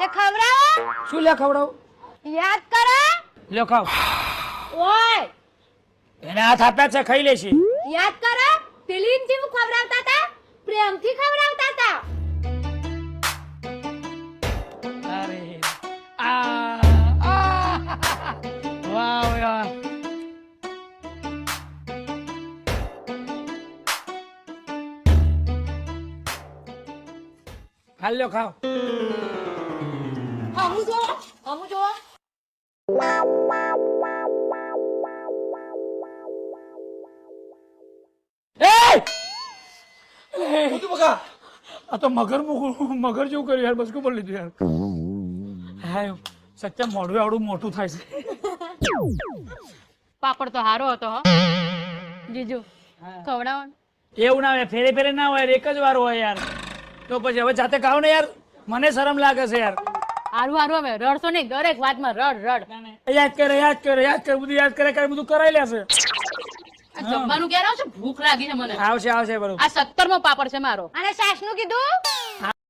તે ખવડાવો. શું લે ખવડાવ? યાદ કરો. લ્યો ખાવ. ઓય એને હાથ આપ્યા છે, ખાઈ લેશી. યાદ કરો. પેલીનથી હું ખવડાવતા હતા, પ્રેમથી ખવડાવતા હતા. અરે વાહ વાહ. ખાઈ લ્યો ખાવ. હમું જો. આ તો મગર જેવું કર્યું યાર, બસકું પણ લીધું યાર. હા સચ્ચા મોઢું આવડું મોટું થાય છે. પાપડ તો હારો હતો હો જીજુ, ખવડાવો ને. એવું ના હોય, ફેરે ફેરે ના હોય, એક જ વાર હોય યાર. તો પછી હવે જાતે ખાવ ને યાર, મને શરમ લાગે છે યાર. હારું હારું, હવે રડશો નહીં, દરેક વાતમાં રડ. યાદ કરે બધું કરાઈ લેશે. આ જમવાનું ક્યારે આવશે? ભૂખ લાગી છે મને. આવશે બરોબર. આ 17મો પાપડ છે મારો. અને સાસનું કીધું.